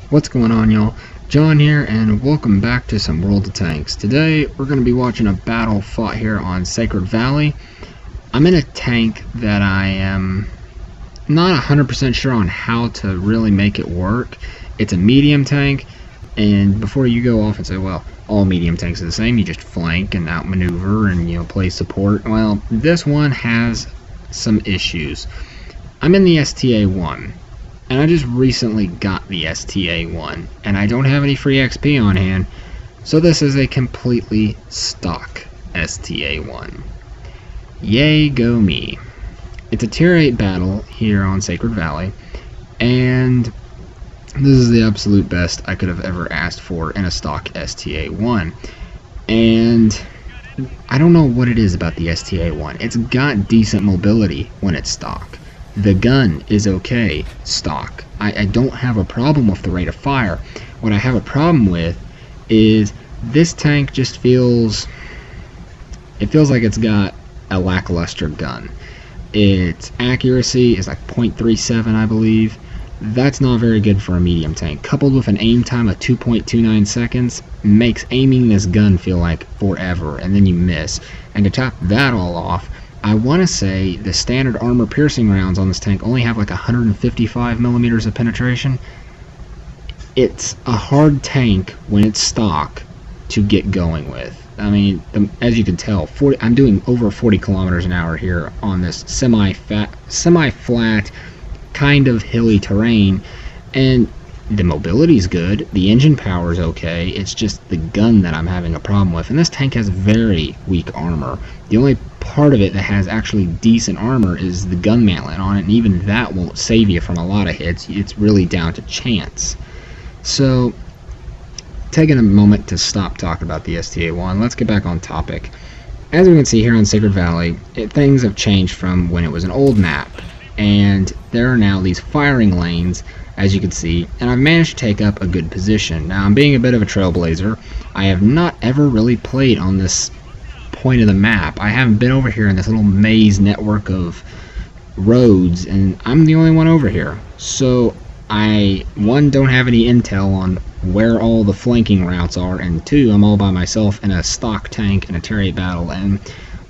What's going on, y'all? John here, and welcome back to some World of Tanks. Today we're going to be watching a battle fought here on Sacred Valley. I'm in a tank that I am not 100% sure on how to really make it work. It's a medium tank, and before you go off and say, well, all medium tanks are the same, you just flank and outmaneuver and play support. Well, this one has some issues. I'm in the STA-1. And I just recently got the STA-1, and I don't have any free XP on hand, so this is a completely stock STA-1. Yay, go me. It's a tier 8 battle here on Sacred Valley, and this is the absolute best I could have ever asked for in a stock STA-1. And I don't know what it is about the STA-1. It's got decent mobility when it's stock. The gun is okay, stock. I don't have a problem with the rate of fire. What I have a problem with is this tank just feels like it's got a lackluster gun. Its accuracy is like 0.37, I believe. That's not very good for a medium tank. Coupled with an aim time of 2.29 seconds makes aiming this gun feel like forever, and then you miss. And to top that all off, I want to say the standard armor piercing rounds on this tank only have like 155 millimeters of penetration. It's a hard tank when it's stock to get going with. I mean, as you can tell, I'm doing over 40 kilometers an hour here on this semi-flat, kind of hilly terrain, and the mobility's good, the engine power is okay, it's just the gun that I'm having a problem with. And this tank has very weak armor. The only part of it that has actually decent armor is the gun mantlet on it, and even that won't save you from a lot of hits. It's really down to chance. So, taking a moment to stop talking about the STA-1, let's get back on topic. As we can see here on Sacred Valley, things have changed from when it was an old map, and there are now these firing lanes, as you can see, and I've managed to take up a good position. Now, I'm being a bit of a trailblazer. I have not ever really played on this point of the map. I haven't been over here in this little maze network of roads, and I'm the only one over here. So I, one, don't have any intel on where all the flanking routes are, and two, I'm all by myself in a stock tank in a tier 8 battle, and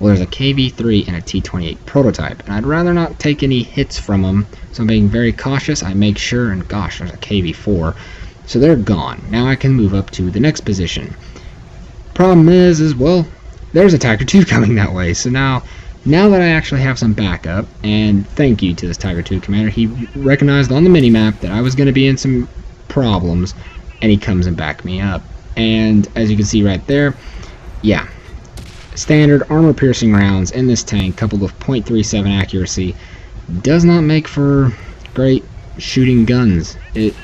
well, there's a KV-3 and a T-28 prototype, and I'd rather not take any hits from them, so I'm being very cautious. I make sure, and gosh, there's a KV-4, so they're gone. Now I can move up to the next position. Problem is well, there's a Tiger II coming that way, so now that I actually have some backup, and thank you to this Tiger II commander, he recognized on the minimap that I was going to be in some problems, and he comes and backed me up. And as you can see right there, yeah, standard armor piercing rounds in this tank coupled with 0.37 accuracy does not make for great shooting guns.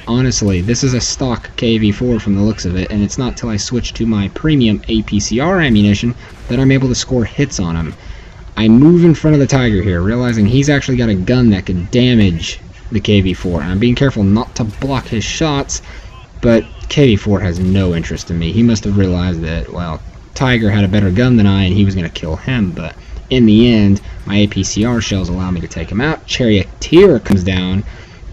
Honestly, this is a stock KV-4 from the looks of it, and it's not till I switch to my premium APCR ammunition that I'm able to score hits on him. I move in front of the Tiger here, realizing he's actually got a gun that could damage the KV-4, and I'm being careful not to block his shots, but KV-4 has no interest in me. He must have realized that, well, Tiger had a better gun than I, and he was going to kill him, but in the end, my APCR shells allow me to take him out. Charioteer comes down,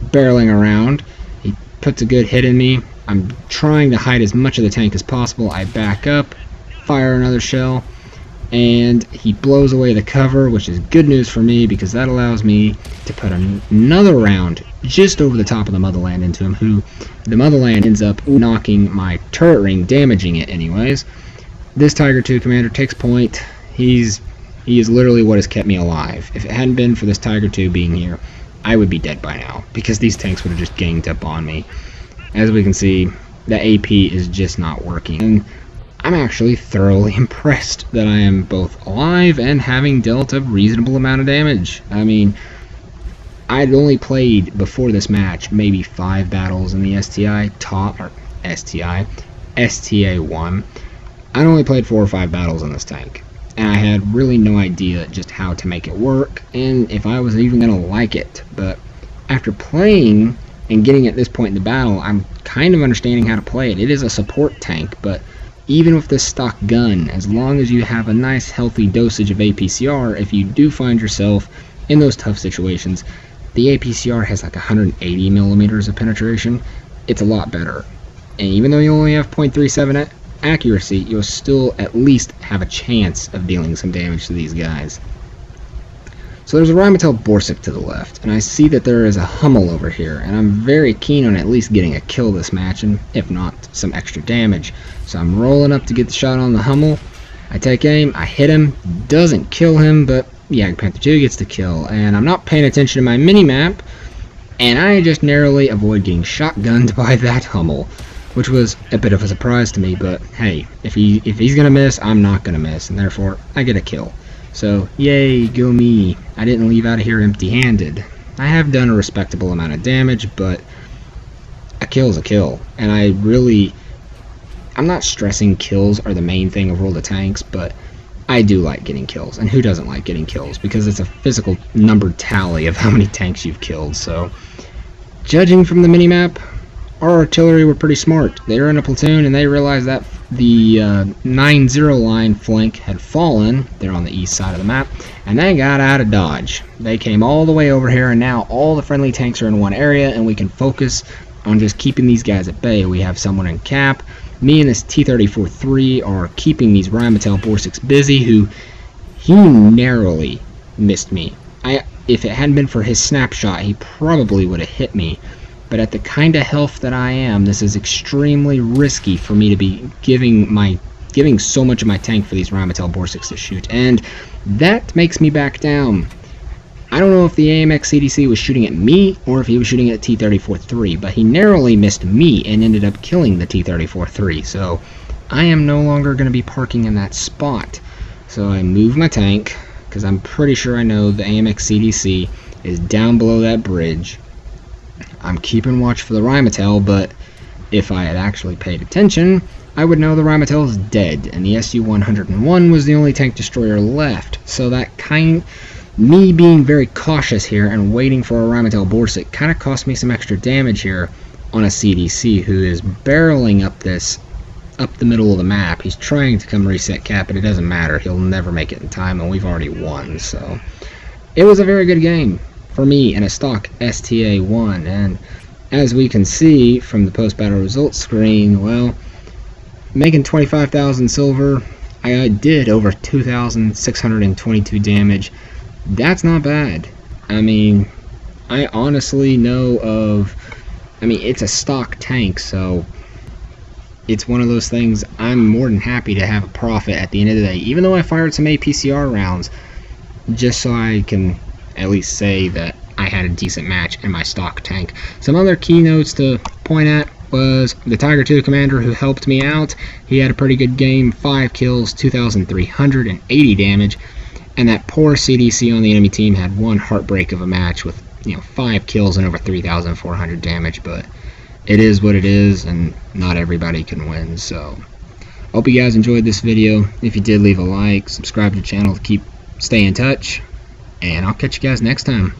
barreling around. He puts a good hit in me. I'm trying to hide as much of the tank as possible. I back up, fire another shell, and he blows away the cover, which is good news for me because that allows me to put another round just over the top of the Motherland into him, who the Motherland ends up knocking my turret ring, damaging it anyways. This Tiger II commander takes point. He is literally what has kept me alive. If it hadn't been for this Tiger II being here, I would be dead by now, because these tanks would have just ganged up on me. As we can see, the AP is just not working. And I'm actually thoroughly impressed that I am both alive and having dealt a reasonable amount of damage. I mean, I'd only played before this match maybe 5 battles in the STA-1. I'd only played 4 or 5 battles in this tank, and I had really no idea just how to make it work, and if I was even going to like it. But after playing and getting at this point in the battle, I'm kind of understanding how to play it. It is a support tank, but even with this stock gun, as long as you have a nice healthy dosage of APCR, if you do find yourself in those tough situations, the APCR has like 180 millimeters of penetration. it's a lot better. And even though you only have 0.37 accuracy, you'll still at least have a chance of dealing some damage to these guys. So there's a Rheinmetall Borsuk to the left, and I see that there is a Hummel over here, and I'm very keen on at least getting a kill this match, and if not, some extra damage. So I'm rolling up to get the shot on the Hummel. I take aim, I hit him, doesn't kill him, but Jagdpanther 2 gets the kill, and I'm not paying attention to my mini-map, and I just narrowly avoid getting shotgunned by that Hummel, which was a bit of a surprise to me, but hey, if he's gonna miss, I'm not gonna miss, and therefore I get a kill. So yay, go me. I didn't leave out of here empty-handed. I have done a respectable amount of damage, but a kill is a kill, and I'm not stressing kills are the main thing of World of Tanks, but I do like getting kills, and who doesn't like getting kills? Because it's a physical numbered tally of how many tanks you've killed. So, judging from the minimap, our artillery were pretty smart. They were in a platoon, and they realized that the 9-0 line flank had fallen. They're on the east side of the map, and they got out of dodge. They came all the way over here, and now all the friendly tanks are in one area, and we can focus on just keeping these guys at bay. We have someone in cap. Me and this T-34-3 are keeping these Rheinmetall Borsuks busy, he narrowly missed me. If it hadn't been for his snapshot, he probably would have hit me. But at the kind of health that I am, this is extremely risky for me to be giving so much of my tank for these Rheinmetall Borsuks to shoot, and that makes me back down. I don't know if the AMX CDC was shooting at me or if he was shooting at T-34-3, but he narrowly missed me and ended up killing the T-34-3, so I am no longer going to be parking in that spot. So I move my tank, because I'm pretty sure I know the AMX CDC is down below that bridge. I'm keeping watch for the Rheinmetall, but if I had actually paid attention, I would know the Rheinmetall is dead, and the Su-101 was the only tank destroyer left, so me being very cautious here and waiting for a Rheinmetall Borsuk kind of cost me some extra damage here on a CDC who is barreling up the middle of the map. He's trying to come reset cap, but it doesn't matter. He'll never make it in time, and we've already won. So it was a very good game for me in a stock STA-1, and as we can see from the post-battle results screen, well, making 25,000 silver, I did over 2,622 damage. That's not bad. I mean, I honestly know it's a stock tank, so it's one of those things. I'm more than happy to have a profit at the end of the day, even though I fired some APCR rounds, just so I can at least say that I had a decent match in my stock tank. Some other keynotes to point at was the Tiger 2 commander who helped me out. He had a pretty good game, 5 kills, 2,380 damage. And that poor CDC on the enemy team had one heartbreak of a match with 5 kills and over 3,400 damage, but it is what it is, and not everybody can win. So I hope you guys enjoyed this video. If you did, leave a like, subscribe to the channel to stay in touch, and I'll catch you guys next time.